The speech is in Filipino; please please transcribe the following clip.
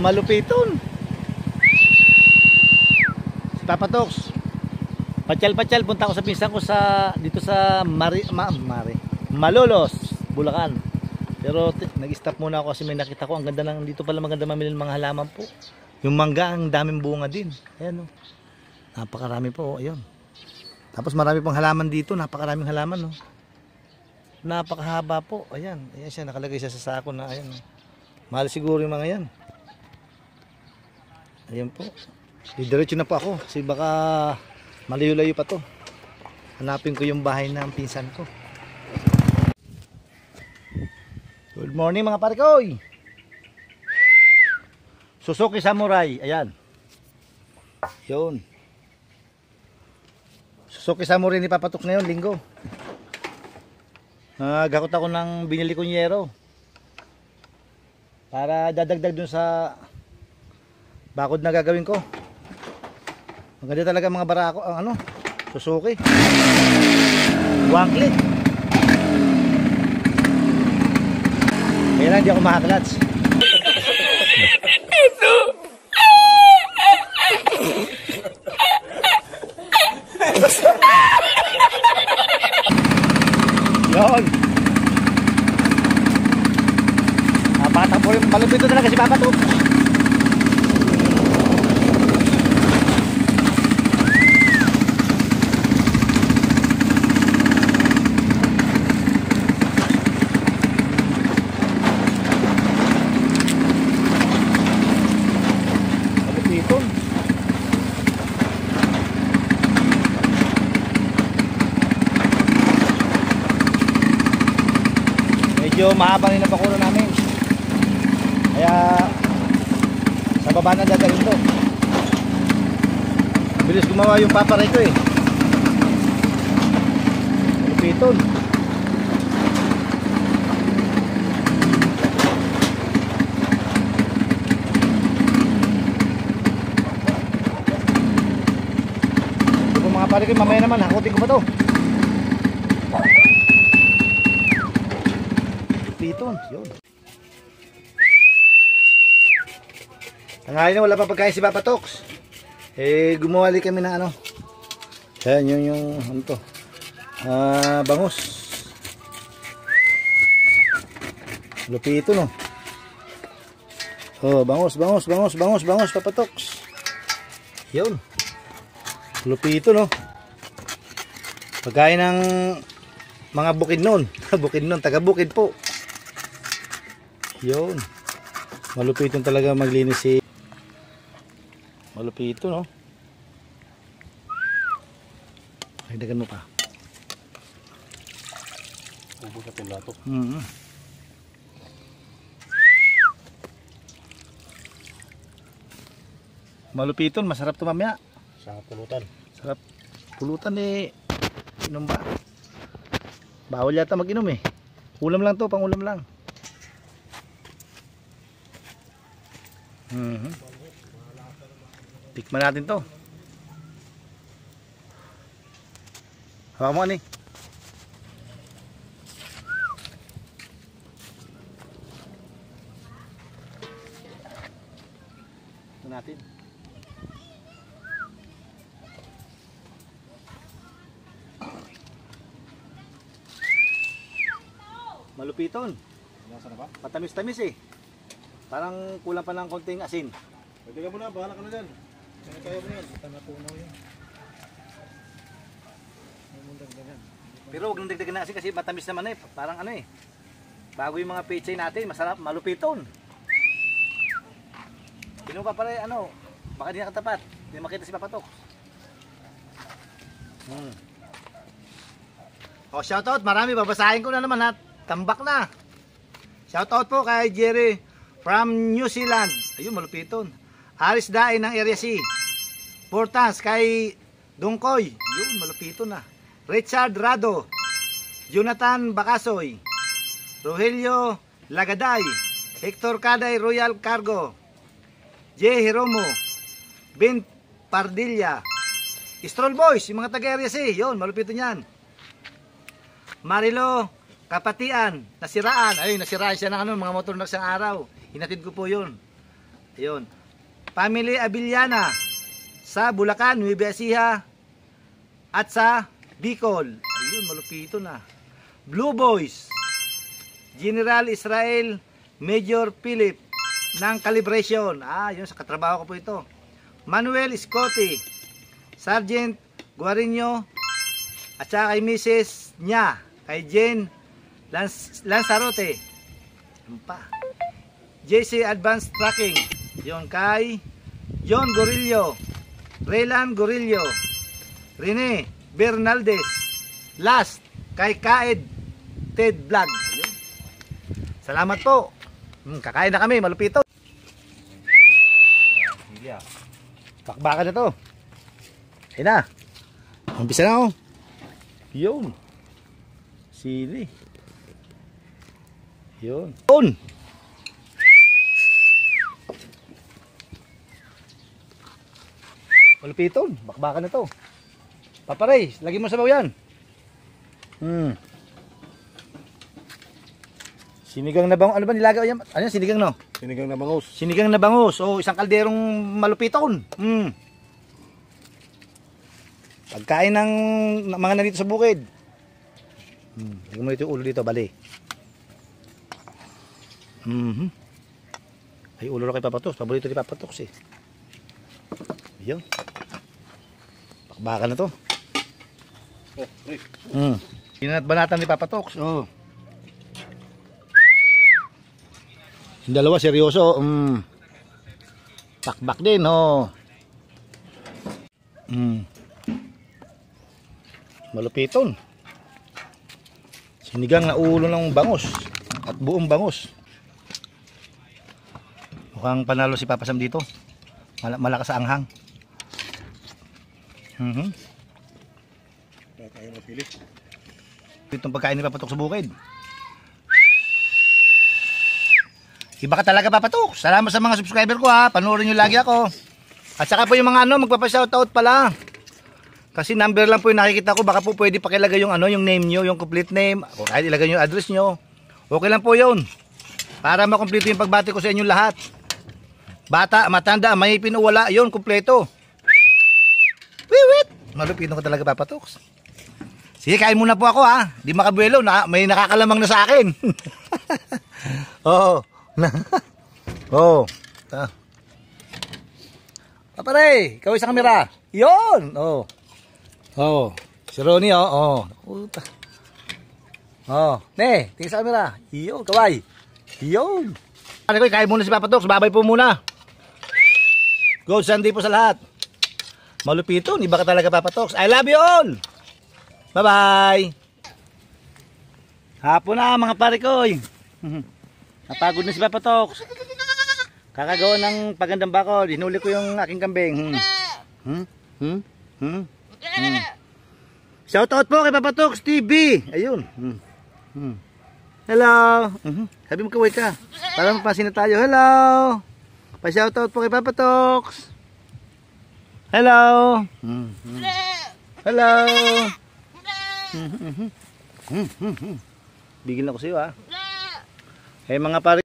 Malupiton. Si Papa Tox. Patyal-patyal punta ako sa pinsan ko sa dito sa Malolos, Bulacan. Pero nag-stop muna ako kasi may nakita ko ang ganda ng dito pala, maganda mamili ng mga halaman po. Yung mangga ang daming bunga din. Ayan oh. Napakarami po, ayun. Tapos marami pang halaman dito, napakaraming halaman oh. Napakahaba po. Ayan, ayan siya, nakalagay siya sa sako na ayan. Mahal siguro yung mga yan. Ayan po. Didiretso na po ako kasi baka malayo-layo pa to. Hanapin ko yung bahay ng pinsan ko. Good morning mga parikoy. Suzuki Samurai. Ayan. Yun. Suzuki Samurai ni Papatok na yun, linggo. Gakot ako ng binili kong yero. Para dadagdag dun sa bakod na gagawin ko. Maganda talaga mga barako ang ano, Suzuki. One click. Kaya lang hindi ako makaklats. Yun. Napatakbo rin, malupito talaga si Papa to. Medyo mahabang yung napakulo namin. Kaya sa baba na dadalhin to. Bilis gumawa yung paparay ko eh. Lupiton. Ito mga pare ko, mamaya naman hakutin ko pa to. Piton, yun. Tanghali na, wala pa pagkain si Papa Tox. Eh, gumawali kami ng ano. Ayan, yun yung ano to. Bangus. Lupito no. Oh, bangus, Papa Tox. Yun. Lupito no. Pagkain ng mga bukid nun. Bukid nun, taga bukid po. Yun. Malupiton talaga maglinis si malupito no. Dagdagan mo pa. Ubos sa pilato. Malupiton, masarap to mamaya. Sarap pulutan. Sarap pulutan eh. Inom ba? Bawal yata mag-inom eh. Ulam lang to, pang ulam lang. Tikman natin to. Hawa mo ani. Ito natin. Malupiton. Nasa na ba? Matamis-tamis eh. Parang kulang pa ng konting asin. Pwede ka muna, bahala ka na dyan. Kaya mo yan, kita natunaw yan. Pero huwag nang dagdagan na asin kasi matamis naman eh. Parang ano eh. Bago yung mga pechay natin, masarap, malupiton. Sino ka pala ano, baka di nakatapat. Hindi makita si Papa Tox. Oh, shoutout, marami, babasahin ko na naman ha. Tambak na. Shoutout po kay Jerry from New Zealand. Ayun, malupiton. Aris Dae ng Area C. Portans kay Dungkoy. Yun, malupiton na. Richard Rado. Jonathan Bakasoy. Rogelio Lagaday. Hector Caday Royal Cargo. J. Jeromo. Ben Pardilla. Stroll Boys, yung mga taga Area C. Yun, malupiton yan. Marilo Kapatian, nasiraan. Ayun, nasiraan siya ng mga motor na isang araw. Hinatid ko po yun. Ayun. Family Abiliana sa Bulacan, Nueva Ecija at sa Bicol. Ayun, malupito na. Blue Boys, General Israel Major Philip ng Calibration. Yun, sa katrabaho ko po ito. Manuel Scotty, Sergeant Guarino, at saka kay Mrs. niya, kay Jane Lanzarote. JC Advanced Tracking. Yun kay John Gorillo, Raylan Gorillo, Rene Bernaldez. Last kay Kaed Ted Vlog. Yun. Salamat po. Kakain na kami, malupito. Pakbakan na to. Ayun na. Umpisa na oh. Yun. Sili. Yun. Yun. Malupiton. Bakbakan na to. Paparay, lagi mo sabaw yan. Sinigang na bangus. Ano ba nilagaw yan? Ano yan? Sinigang no? Sinigang na bangus. Sinigang na bangus. O, isang kalderong malupiton. Pagkain ng mga nandito sa bukid. Lagyan mo dito yung ulo dito, bali. Ay, ulo na kay Papatos. Paborito ni Papatos eh. Yun. Bakbakan na to. Binat-banatan ni Papatos. Oh. Yung dalawa seryoso. Pakbak din, oh. Malupiton. Sinigang na ulo ng bangus at buong bangus. Mukhang panalo si Papa Sam dito. Malakas sa anghang. Kaya mapili. Itong pagkain ni Papatok sa bukid. Iba ka talaga, Papatok. Salamat sa mga subscriber ko ha. Panoorin nyo lagi ako. At saka po yung mga magpapa-shoutout pala. Kasi number lang po yung nakikita ko. Baka po pwede pakilagay yung yung name nyo, yung complete name. O kahit ilagay yung address nyo. Okay lang po yun. Para makomplete yung pagbati ko sa inyong lahat. Bata, matanda, may pinuwala. Yun, kompleto. Wiwit! Malupino ko talaga, Papatok. Sige, kain muna po ako ha. Di makabuelo, may nakakalamang na sa akin. Oo. Oo. Papare, ikaw sa kamera. Yun! Oo. Oo. Si Ronnie, oo. Puta. Oo. Ne, tingin sa kamera. Yun, kaway. Yun. Ano ko, kain muna si Papatok. Babay po muna. Good Sunday po sa lahat. Malupito, iba ka talaga, Papatok. I love you all. Bye-bye. Hapon na mga pare ko. Napagod na si Papatok. Kakagawa ng pagandang bakol. Hinuli ko yung aking kambing. Shoutout po kay Papatok TV. Ayun. Hello. Sabi mo kaway ka. Para mapasin na tayo. Hello. Pa-shoutout po kay Papatok. Hello. Hello. Bigil na ko sa iyo ha. Eh mga pare.